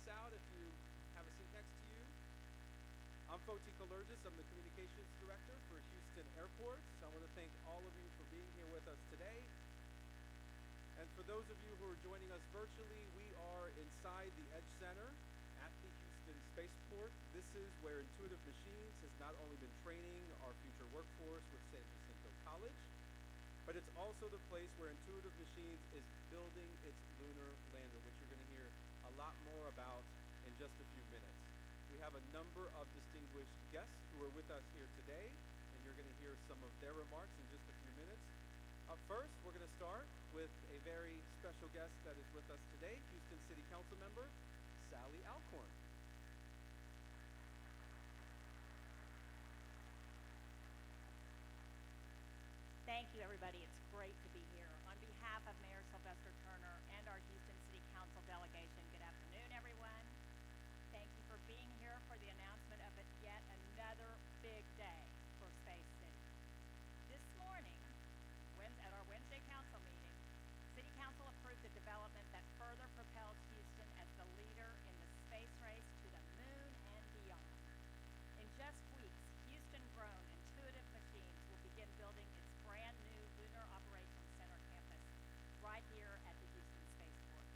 out if you have a seat next to you. I'm Foti Kalergis. I'm the Communications Director for Houston Airport. So I want to thank all of you for being here with us today. And for those of you who are joining us virtually, we are inside the Edge Center at the Houston Spaceport. This is where Intuitive Machines has not only been training our future workforce with San Jacinto College, but it's also the place where Intuitive Machines is building its lunar lander, which you're going to hear a lot more about in just a few minutes. We have a number of distinguished guests who are with us here today, and you're going to hear some of their remarks in just a few minutes. Up first, we're going to start with a very special guest that is with us today, Houston City Council member, Sally Alcorn. Thank you, everybody. It's great to be here. On behalf of Mayor Sylvester Turner and our Houston City Council delegation, good afternoon, everyone. Thank you for being here for the announcement of yet another big day for Space City. This morning, at our Wednesday council meeting, City Council approved a development that further propels Houston as the leader in the space race to the moon and beyond. In just weeks, Houston-grown Intuitive Machines will begin building its brand new Lunar Operations Center campus right here at the Houston Spaceport.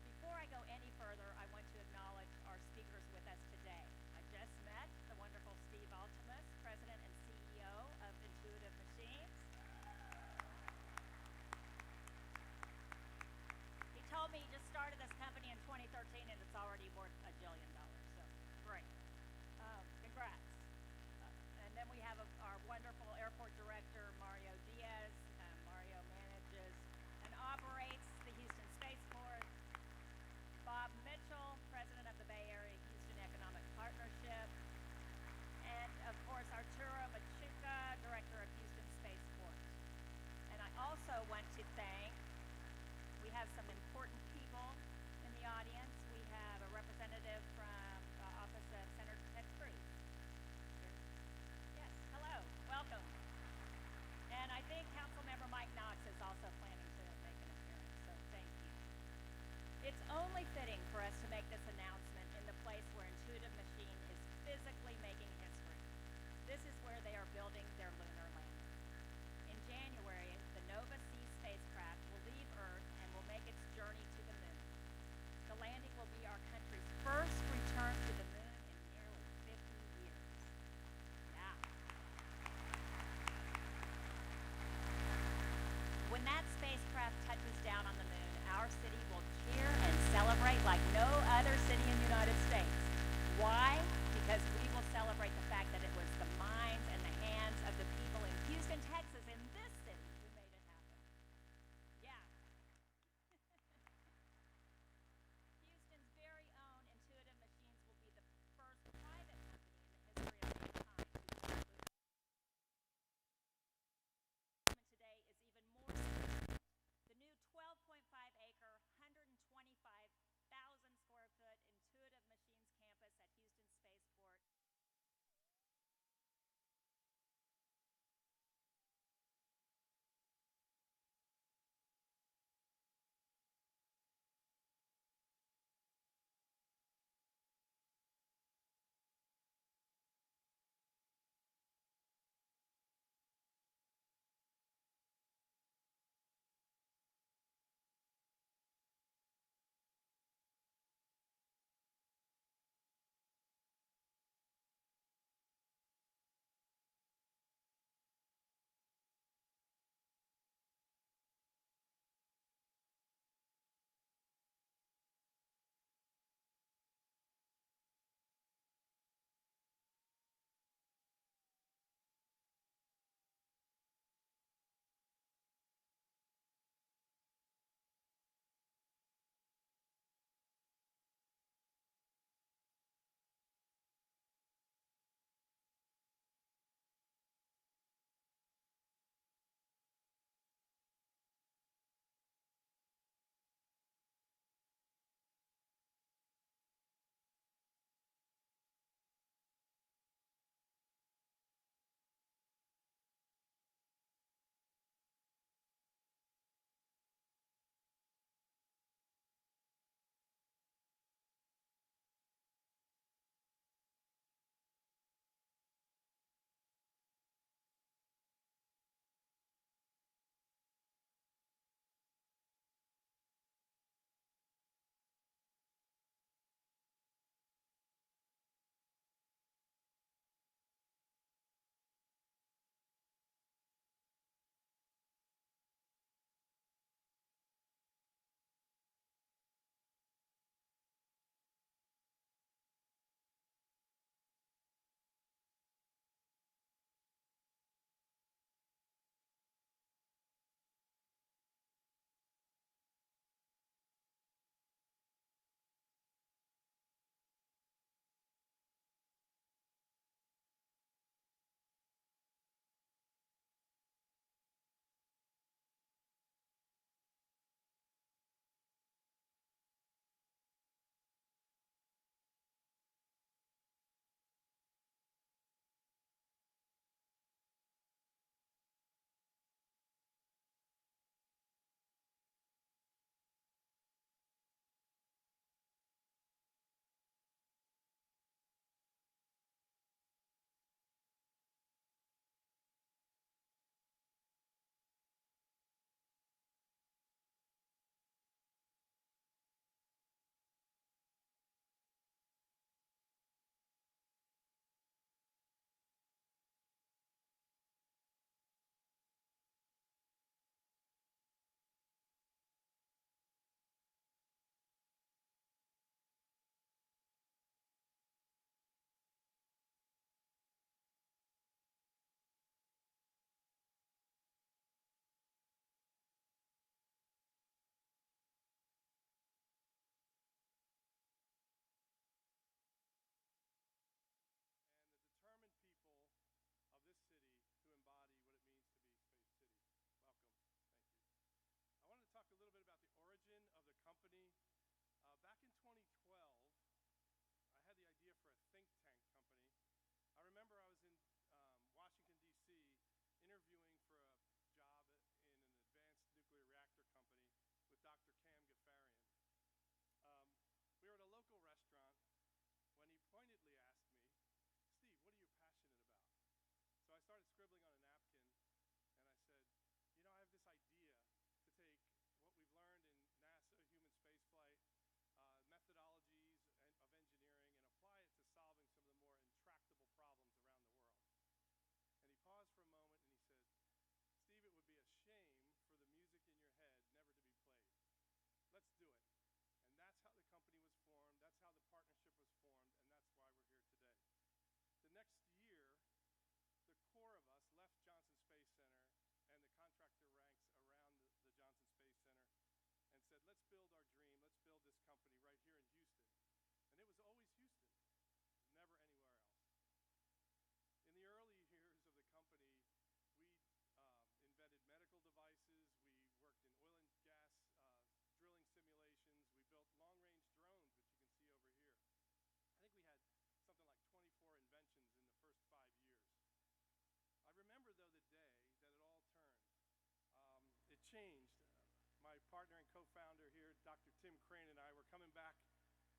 Before I go any further, I want to acknowledge our speakers with us today. I just met the wonderful Steve Altimus, President and CEO of Intuitive Machines. He told me he just started this company in 2013 and it's already worth $1 billion, so great. Congrats. And then we have our wonderful airport director, Mario Diaz. Mario manages and operates the Houston Spaceport. Bob Mitchell, president of the Bay Area Houston Economic Partnership. And of course, Arturo Machuca, director of Houston Spaceport. And I also want to thank, we have some important people in the audience. We have a representative from the Office of Senator Ted Cruz. Yes, hello, welcome. And I think Councilmember Mike Knox is also planning to make an appearance, so thank you. It's only fitting for us to make this announcement in the place where Intuitive Machine is physically making history. This is where they are building their lunar lander. In January, the Nova C spacecraft will leave Earth and will make its journey to the moon. The landing will be our country's first return to the moon in nearly 50 years. Yeah. When that spacecraft touches down on the moon, our city will cheer and celebrate like no other city in the United States. Why? Because we will celebrate the fact that it was the minds and the hands of the people in Houston, Texas, in this city, who made it happen. Yeah. Houston's very own Intuitive Machines will be the first private company in the history of mankind to build lunar. Today is even more significant. The new 12.5-acre, 125,000 square foot Intuitive Machines campus at Houston Spaceport 2012, I had the idea for a think tank company. I remember I was in Washington, D.C., interviewing for a job in an advanced nuclear reactor company with Dr. Cam Ghaffarian. We were at a local restaurant when he pointedly asked me, "Steve, what are you passionate about?" So I started scribbling on a napkin, and I said, "You know, I have this idea to take what we've learned in NASA human spaceflight, methodologies of engineering, and apply it to solving some of the more intractable problems around the world." And he paused for a moment and he said, "Steve, it would be a shame for the music in your head never to be played. Let's do it." And that's how the company was formed, that's how the partnership was formed, and that's why we're here today. The next year, the core of us left Johnson Space Center and the contractor ranks around the Johnson Space Center and said, let's build our dream, let's build this company right here in Houston. And it was always Houston, never anywhere else. In the early years of the company, we invented medical devices, we worked in oil and gas drilling simulations, we built long-range drones, which you can see over here. I think we had something like 24 inventions in the first 5 years. I remember, though, the day that it all turned. It changed. My partner and co-founder here, Dr. Tim Crane, and I were coming back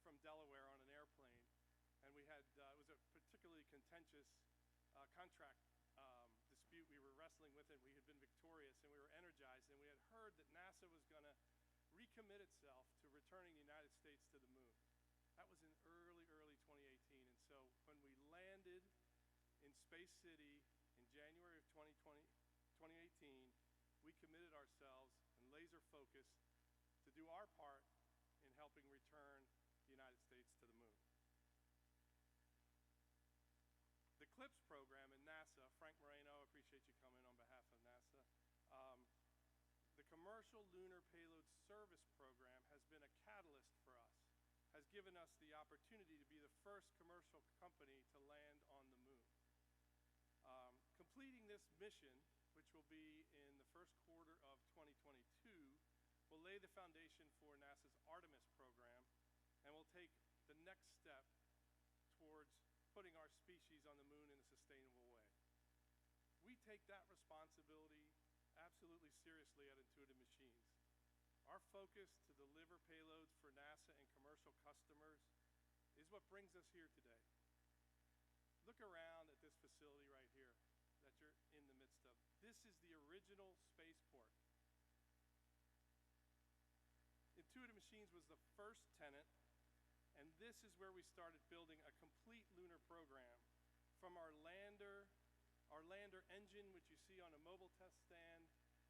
from Delaware on an airplane, and we had, it was a particularly contentious contract dispute we were wrestling with it. We had been victorious, and we were energized, and we had heard that NASA was going to recommit itself to returning the United States to the moon. That was in early 2018, and so when we landed in Space City in January of 2018, we committed ourselves and laser focused to do our part in helping return the United States to the moon. The CLIPS program in NASA, Frank Moreno, appreciate you coming on behalf of NASA. The Commercial Lunar Payload Service Program has been a catalyst for us, has given us the opportunity to be the first commercial company to land on the moon. Completing this mission, which will be in the first quarter of 2022, will lay the foundation for NASA's Artemis program and will take the next step towards putting our species on the moon in a sustainable way. We take that responsibility absolutely seriously at Intuitive Machines. Our focus to deliver payloads for NASA and commercial customers is what brings us here today. Look around at this facility right here that you're in the midst of. This is the original spaceport. Intuitive Machines was the first tenant, and this is where we started building a complete lunar program. From our lander engine, which you see on a mobile test stand,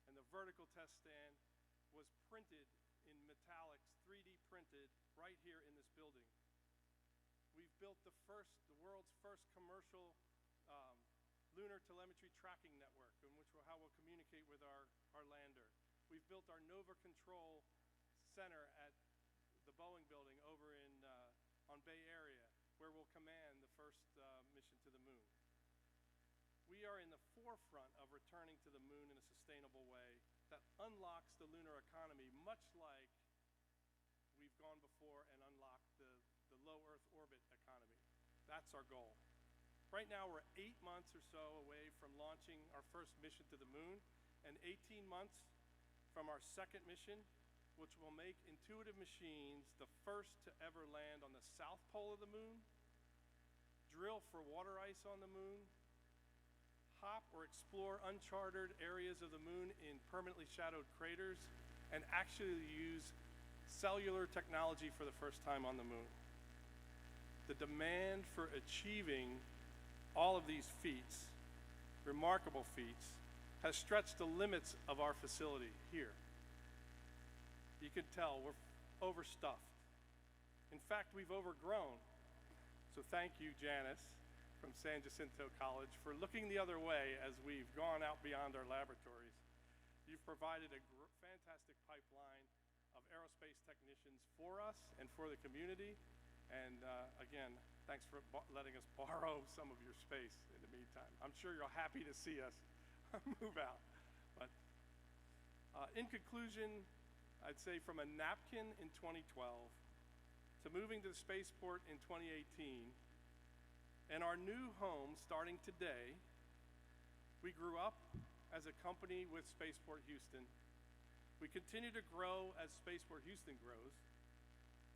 and the vertical test stand was printed in metallics, 3D printed right here in this building. We've built the world's first commercial lunar telemetry tracking network, in which how we'll communicate with our lander. We've built our Nova Control Center at the Boeing building over on Bay Area, where we'll command the first mission to the moon. We are in the forefront of returning to the moon in a sustainable way that unlocks the lunar economy, much like we've gone before and unlocked the low Earth orbit economy. That's our goal. Right now, we're 8 months or so away from launching our first mission to the moon, and 18 months from our second mission, which will make Intuitive Machines the first to ever land on the south pole of the moon, drill for water ice on the moon, hop or explore uncharted areas of the moon in permanently shadowed craters, and actually use cellular technology for the first time on the moon. The demand for achieving all of these feats, remarkable feats, has stretched the limits of our facility here. You can tell we're overstuffed. In fact, we've overgrown. So thank you, Janice, from San Jacinto College, for looking the other way as we've gone out beyond our laboratories. You've provided a fantastic pipeline of aerospace technicians for us and for the community. And again, thanks for letting us borrow some of your space in the meantime. I'm sure you're happy to see us move out. But in conclusion, I'd say from a napkin in 2012 to moving to the Spaceport in 2018, and our new home starting today, we grew up as a company with Spaceport Houston. We continue to grow as Spaceport Houston grows.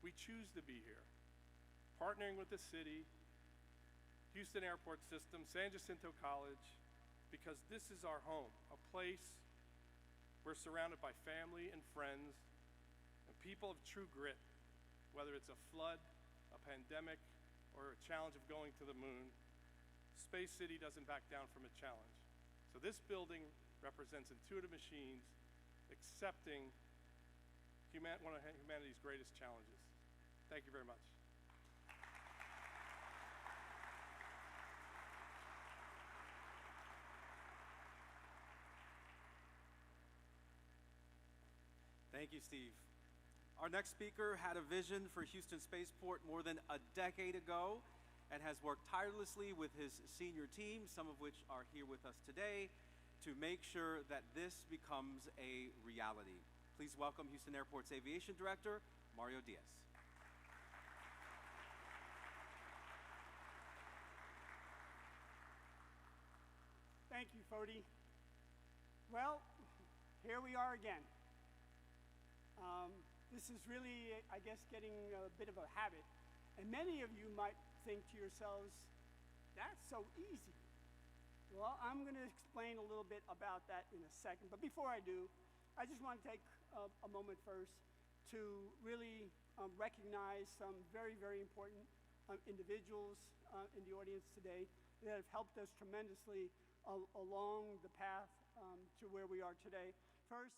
We choose to be here, partnering with the city, Houston Airport System, San Jacinto College, because this is our home, a place we're surrounded by family and friends and people of true grit. Whether it's a flood, a pandemic, or a challenge of going to the moon, Space City doesn't back down from a challenge. So this building represents Intuitive Machines accepting one of humanity's greatest challenges. Thank you very much. Thank you, Steve. Our next speaker had a vision for Houston Spaceport more than a decade ago and has worked tirelessly with his senior team, some of which are here with us today, to make sure that this becomes a reality. Please welcome Houston Airport's Aviation Director, Mario Diaz. Thank you, Fody. Well, here we are again. This is really, I guess, getting a bit of a habit. And many of you might think to yourselves, that's so easy. Well, I'm going to explain a little bit about that in a second. But before I do, I just want to take a moment first to really recognize some very, very important individuals in the audience today that have helped us tremendously along the path to where we are today. First,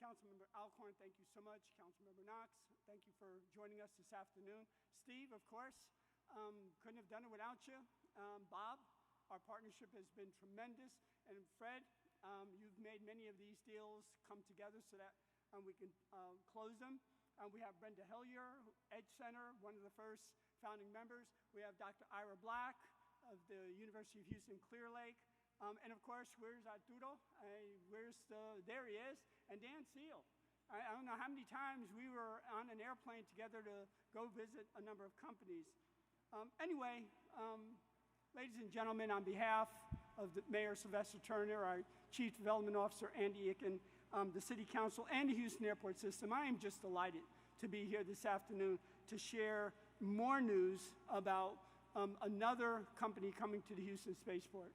Councilmember Alcorn, thank you so much. Councilmember Knox, thank you for joining us this afternoon. Steve, of course, couldn't have done it without you. Bob, our partnership has been tremendous. And Fred, you've made many of these deals come together so that we can close them. We have Brenda Hillier, Edge Center, one of the first founding members. We have Dr. Ira Black of the University of Houston Clear Lake. And of course, where's Arturo? There he is. And Dan Seal. I don't know how many times we were on an airplane together to go visit a number of companies. Anyway, ladies and gentlemen, on behalf of the Mayor Sylvester Turner, our Chief Development Officer Andy Icken, the City Council, and the Houston Airport System, I am just delighted to be here this afternoon to share more news about another company coming to the Houston Spaceport.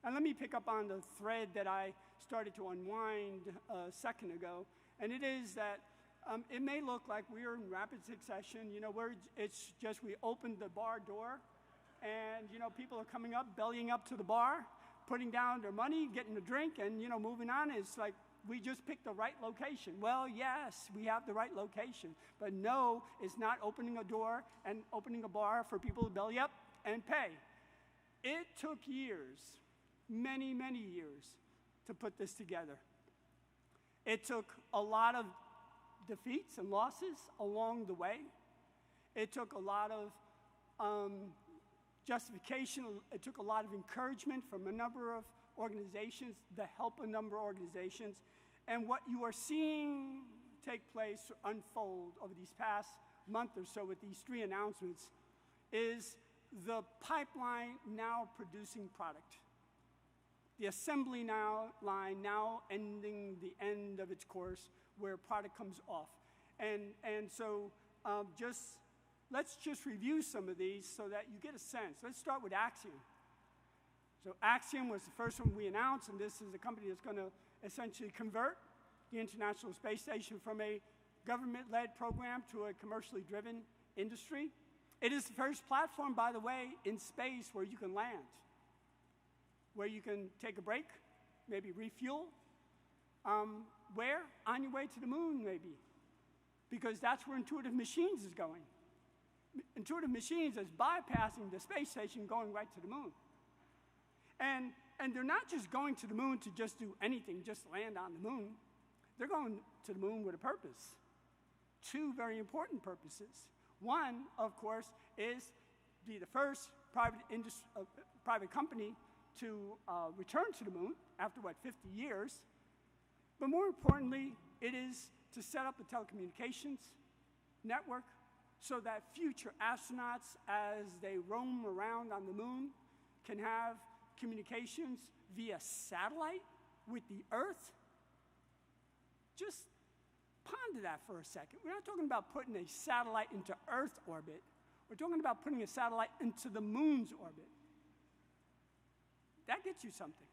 And let me pick up on the thread that I started to unwind a second ago, and it is that it may look like we're in rapid succession. You know, it's just we opened the bar door, and, you know, people are coming up, bellying up to the bar, putting down their money, getting a drink, and, you know, moving on. It's like we just picked the right location. Well, yes, we have the right location, but no, it's not opening a door and opening a bar for people to belly up and pay. It took years, many, many years, to put this together. It took a lot of defeats and losses along the way. It took a lot of justification. It took a lot of encouragement from a number of organizations, the help of a number of organizations. And what you are seeing take place, unfold over these past month or so with these three announcements is the pipeline now producing product. The assembly line now ending the end of its course where product comes off. And so let's just review some of these so that you get a sense. Let's start with Axiom. So Axiom was the first one we announced, and this is a company that's going to essentially convert the International Space Station from a government-led program to a commercially driven industry. It is the first platform, by the way, in space where you can land, where you can take a break, maybe refuel. Where? On your way to the moon, maybe, because that's where Intuitive Machines is going. Intuitive Machines is bypassing the space station, going right to the moon. And they're not just going to the moon to just do anything, just land on the moon. They're going to the moon with a purpose. Two very important purposes. One, of course, is be the first private company to return to the moon after, 50 years? But more importantly, it is to set up a telecommunications network so that future astronauts, as they roam around on the moon, can have communications via satellite with the Earth? Just ponder that for a second. We're not talking about putting a satellite into Earth orbit. We're talking about putting a satellite into the moon's orbit. That gets you something.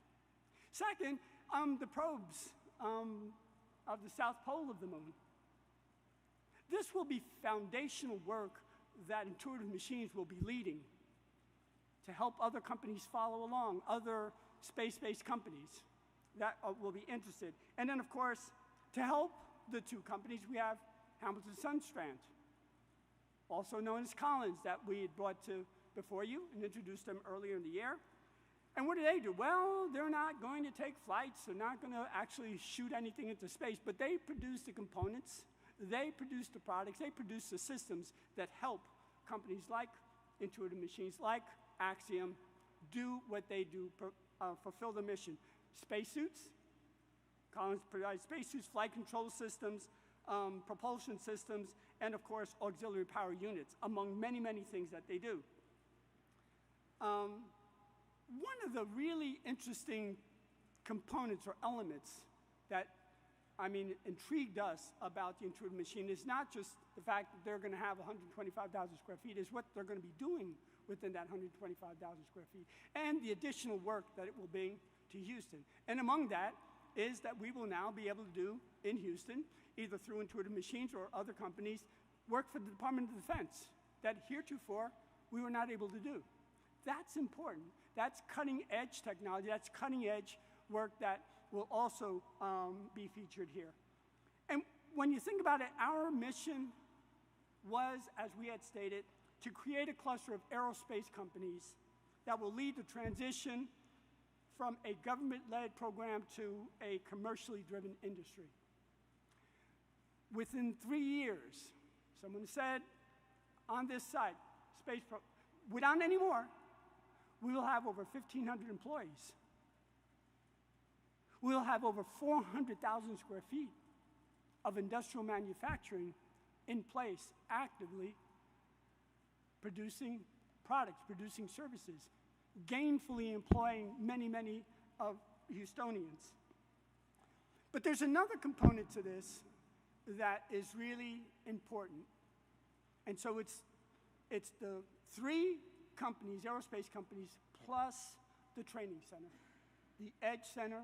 Second, the probes of the south pole of the moon. This will be foundational work that Intuitive Machines will be leading to help other companies follow along, other space-based companies that will be interested. And then, of course, to help the two companies, we have Hamilton Sundstrand, also known as Collins, that we had brought to before you and introduced them earlier in the year. And what do? Well, they're not going to take flights. They're not going to actually shoot anything into space, but they produce the components, they produce the products, they produce the systems that help companies like Intuitive Machines, like Axiom, do what they do, fulfill the mission. Spacesuits, Collins provides spacesuits, flight control systems, propulsion systems, and of course, auxiliary power units, among many, many things that they do. One of the really interesting components or elements that, intrigued us about the Intuitive Machine is not just the fact that they're going to have 125,000 square feet, is what they're going to be doing within that 125,000 square feet, and the additional work that it will bring to Houston. And among that is that we will now be able to do in Houston, either through Intuitive Machines or other companies, work for the Department of Defense that heretofore we were not able to do. That's important. That's cutting-edge technology. That's cutting-edge work that will also be featured here. And when you think about it, our mission was, as we had stated, to create a cluster of aerospace companies that will lead the transition from a government-led program to a commercially driven industry. Within 3 years, someone said on this site, Spaceport, without any more, we will have over 1,500 employees. We will have over 400,000 square feet of industrial manufacturing in place, actively producing products, producing services, gainfully employing many, many of Houstonians. But there's another component to this that is really important. And so it's the three companies, aerospace companies, plus the training center, the Edge Center,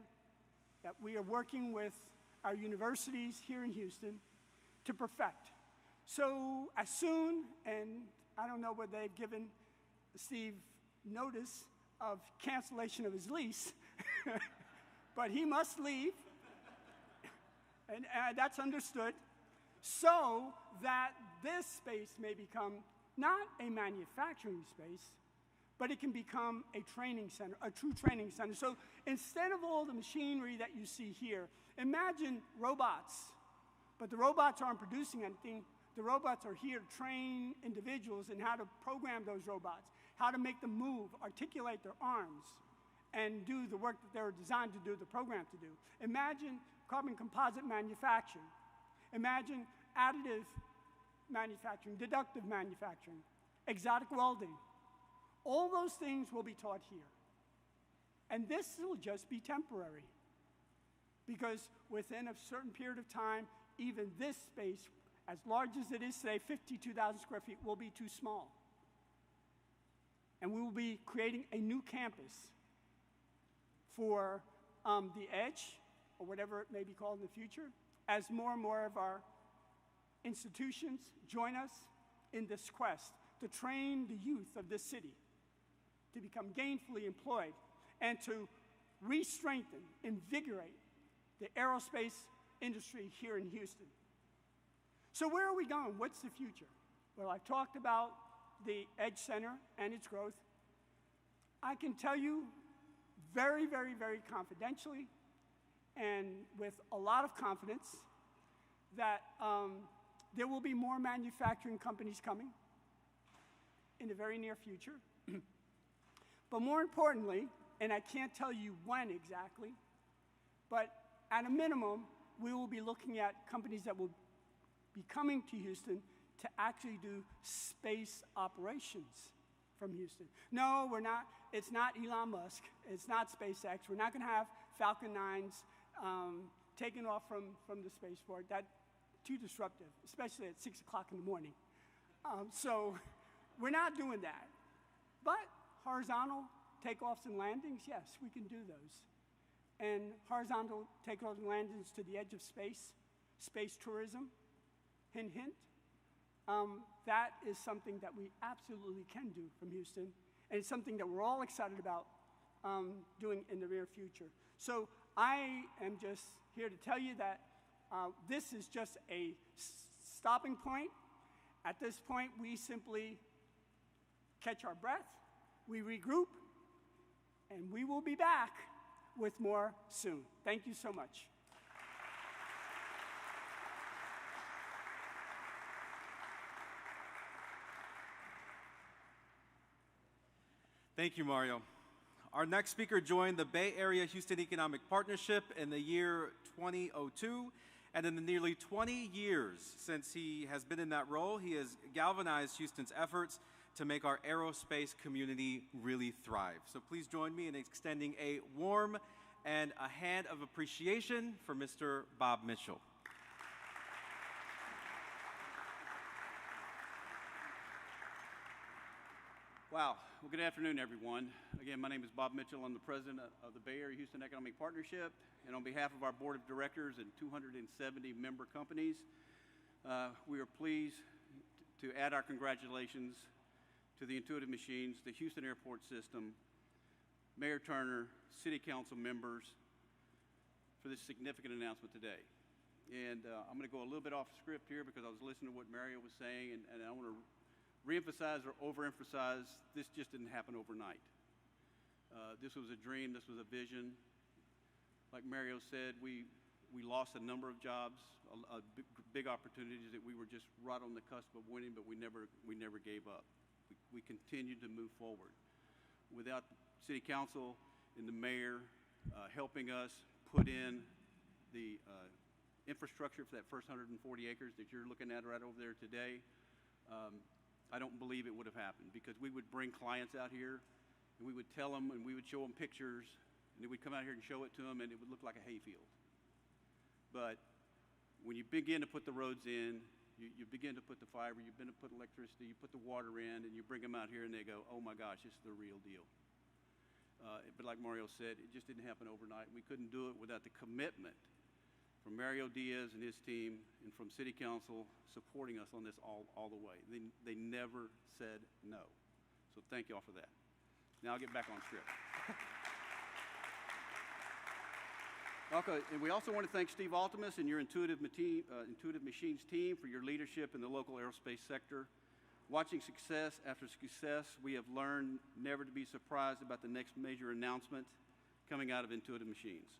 that we are working with our universities here in Houston to perfect. So as soon, and I don't know whether they've given Steve notice of cancellation of his lease, but he must leave, and that's understood, so that this space may become not a manufacturing space, but it can become a training center, a true training center. So instead of all the machinery that you see here, imagine robots, but the robots aren't producing anything. The robots are here to train individuals in how to program those robots, how to make them move, articulate their arms, and do the work that they were designed to do, the program to do. Imagine carbon composite manufacturing. Imagine additive manufacturing, deductive manufacturing, exotic welding. All those things will be taught here. And this will just be temporary, because within a certain period of time, even this space, as large as it is today, 52,000 square feet, will be too small. And we will be creating a new campus for the Edge, or whatever it may be called in the future, as more and more of our institutions join us in this quest to train the youth of this city to become gainfully employed and to re-strengthen, invigorate the aerospace industry here in Houston. So where are we going? What's the future? Well, I've talked about the Edge Center and its growth. I can tell you very, very, very confidentially and with a lot of confidence that there will be more manufacturing companies coming in the very near future. But more importantly, and I can't tell you when exactly, but at a minimum, we will be looking at companies that will be coming to Houston to actually do space operations from Houston. No, we're not. It's not Elon Musk. It's not SpaceX. We're not going to have Falcon 9s taking off from the spaceport. That's too disruptive, especially at 6 o'clock in the morning. So we're not doing that. But horizontal takeoffs and landings, yes, we can do those. And horizontal takeoffs and landings to the edge of space, space tourism, hint, hint. That is something that we absolutely can do from Houston, and it's something that we're all excited about doing in the near future. So I am just here to tell you that this is just a stopping point. At this point, we simply catch our breath, we regroup, and we will be back with more soon. Thank you so much. Thank you, Mario. Our next speaker joined the Bay Area Houston Economic Partnership in the year 2002, and in the nearly 20 years since he has been in that role, he has galvanized Houston's efforts to make our aerospace community really thrive. So please join me in extending a warm and a hand of appreciation for Mr. Bob Mitchell. Wow. Well, good afternoon, everyone. Again, my name is Bob Mitchell. I'm the president of the Bay Area Houston Economic Partnership, and on behalf of our board of directors and 270 member companies, we are pleased to add our congratulations to the Intuitive Machines, the Houston Airport System, Mayor Turner, City Council members for this significant announcement today. And I'm going to go a little bit off script here because I was listening to what Mario was saying, and I want to reemphasize or overemphasize, this just didn't happen overnight. This was a dream, this was a vision. Like Mario said, we lost a number of jobs, big opportunities that we were just right on the cusp of winning, but we never gave up. We continued to move forward. Without the City Council and the Mayor helping us put in the infrastructure for that first 140 acres that you're looking at right over there today, I don't believe it would have happened, because we would bring clients out here and we would tell them and we would show them pictures and then we'd come out here and show it to them and it would look like a hayfield. But when you begin to put the roads in, you begin to put the fiber, you begin to put electricity, you put the water in, and you bring them out here and they go, oh my gosh, this is the real deal. But like Mario said, it just didn't happen overnight. We couldn't do it without the commitment from Mario Diaz and his team and from City Council supporting us on this all the way. They never said no. So thank you all for that. Now I'll get back on script. Okay, and we also want to thank Steve Altimus and your Intuitive Machines team for your leadership in the local aerospace sector. Watching success after success, we have learned never to be surprised about the next major announcement coming out of Intuitive Machines.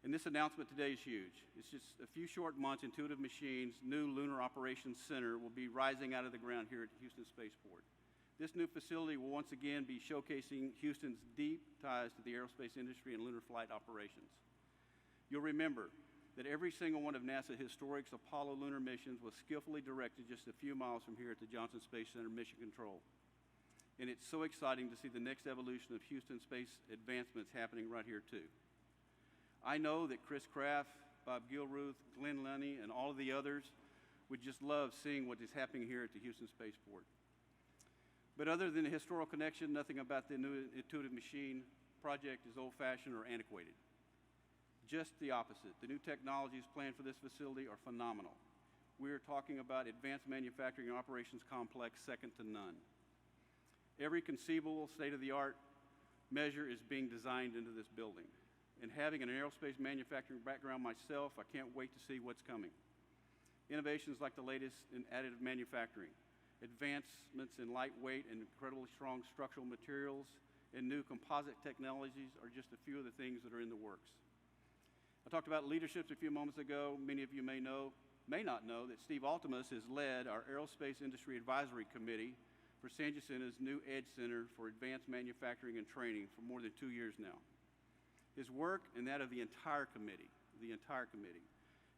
And this announcement today is huge. It's just a few short months, Intuitive Machines' new Lunar Operations Center will be rising out of the ground here at Houston Spaceport. This new facility will once again be showcasing Houston's deep ties to the aerospace industry and lunar flight operations. You'll remember that every single one of NASA Historic's Apollo lunar missions was skillfully directed just a few miles from here at the Johnson Space Center Mission Control. And it's so exciting to see the next evolution of Houston space advancements happening right here too. I know that Chris Kraft, Bob Gilruth, Glenn Lunny, and all of the others would just love seeing what is happening here at the Houston Spaceport. But other than the historical connection, nothing about the new Intuitive Machine project is old-fashioned or antiquated. Just the opposite. The new technologies planned for this facility are phenomenal. We are talking about advanced manufacturing and operations complex second to none. Every conceivable state-of-the-art measure is being designed into this building. And having an aerospace manufacturing background myself, I can't wait to see what's coming. Innovations like the latest in additive manufacturing, advancements in lightweight and incredibly strong structural materials, and new composite technologies are just a few of the things that are in the works. I talked about leadership a few moments ago. Many of you may not know that Steve Altimus has led our Aerospace Industry Advisory Committee for San Jacinto's new EDGE Center for Advanced Manufacturing and Training for more than 2 years now. His work and that of the entire committee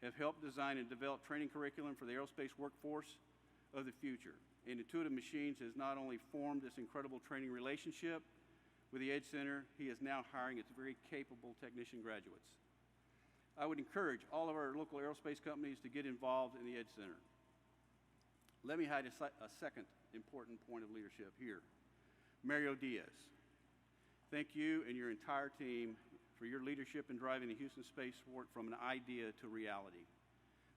have helped design and develop training curriculum for the aerospace workforce, of the future. And Intuitive Machines has not only formed this incredible training relationship with the EDGE Center, he is now hiring its very capable technician graduates. I would encourage all of our local aerospace companies to get involved in the EDGE Center. Let me highlight a second important point of leadership here. Mario Diaz, thank you and your entire team for your leadership in driving the Houston Spaceport from an idea to reality.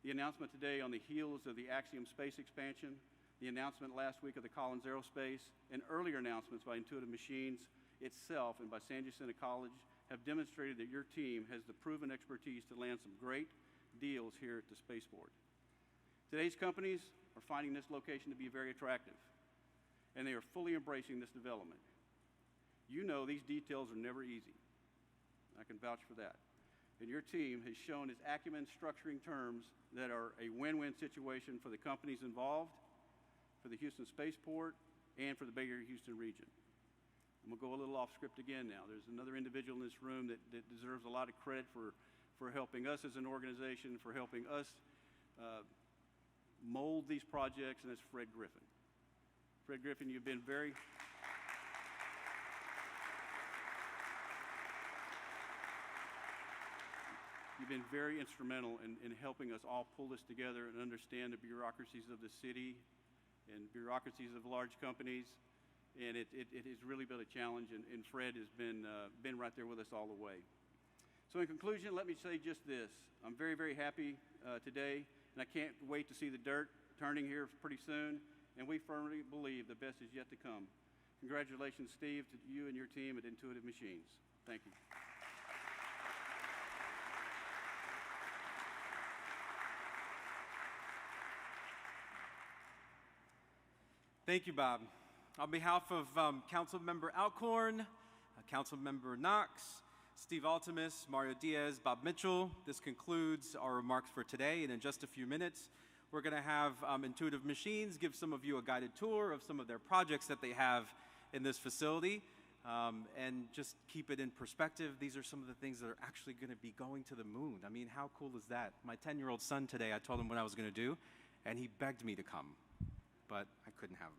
The announcement today on the heels of the Axiom space expansion, the announcement last week of the Collins Aerospace, and earlier announcements by Intuitive Machines itself and by San Jacinto College have demonstrated that your team has the proven expertise to land some great deals here at the Spaceport. Today's companies are finding this location to be very attractive, and they are fully embracing this development. You know these details are never easy. I can vouch for that. And your team has shown its acumen structuring terms that are a win-win situation for the companies involved, for the Houston Spaceport, and for the Bay Area Houston region. I'm going to go a little off script again now. There's another individual in this room that deserves a lot of credit for helping us as an organization, for helping us mold these projects, and that's Fred Griffin. Fred Griffin, you've been very... You've been very instrumental in helping us all pull this together and understand the bureaucracies of the city and bureaucracies of large companies. And it has really been a challenge, and Fred has been right there with us all the way. So in conclusion, let me say just this. I'm very, very happy today, and I can't wait to see the dirt turning here pretty soon, and we firmly believe the best is yet to come. Congratulations, Steve, to you and your team at Intuitive Machines. Thank you. Thank you, Bob. On behalf of Councilmember Alcorn, Councilmember Knox, Steve Altimus, Mario Diaz, Bob Mitchell, this concludes our remarks for today. And in just a few minutes, we're going to have Intuitive Machines give some of you a guided tour of some of their projects that they have in this facility. And just keep it in perspective, these are some of the things that are actually going to be going to the moon. I mean, how cool is that? My 10-year-old son today, I told him what I was going to do, and he begged me to come, but I couldn't have him.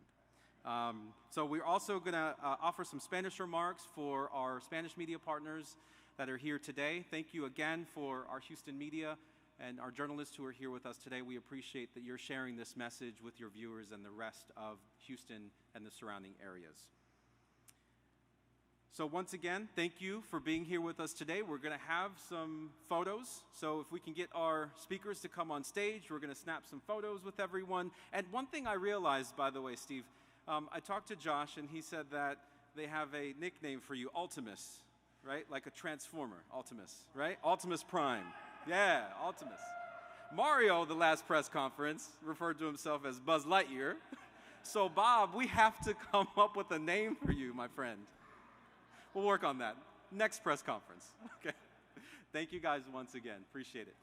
So we're also going to offer some Spanish remarks for our Spanish media partners that are here today. Thank you again for our Houston media and our journalists who are here with us today. We appreciate that you're sharing this message with your viewers and the rest of Houston and the surrounding areas. So once again, thank you for being here with us today. We're going to have some photos. So if we can get our speakers to come on stage, we're going to snap some photos with everyone. And one thing I realized, by the way, Steve, I talked to Josh, and he said that they have a nickname for you, Ultimus, right? Like a transformer, Ultimus, right? Ultimus Prime. Yeah, Ultimus. Mario, the last press conference, referred to himself as Buzz Lightyear. So, Bob, we have to come up with a name for you, my friend. We'll work on that. Next press conference. Okay. Thank you guys once again. Appreciate it.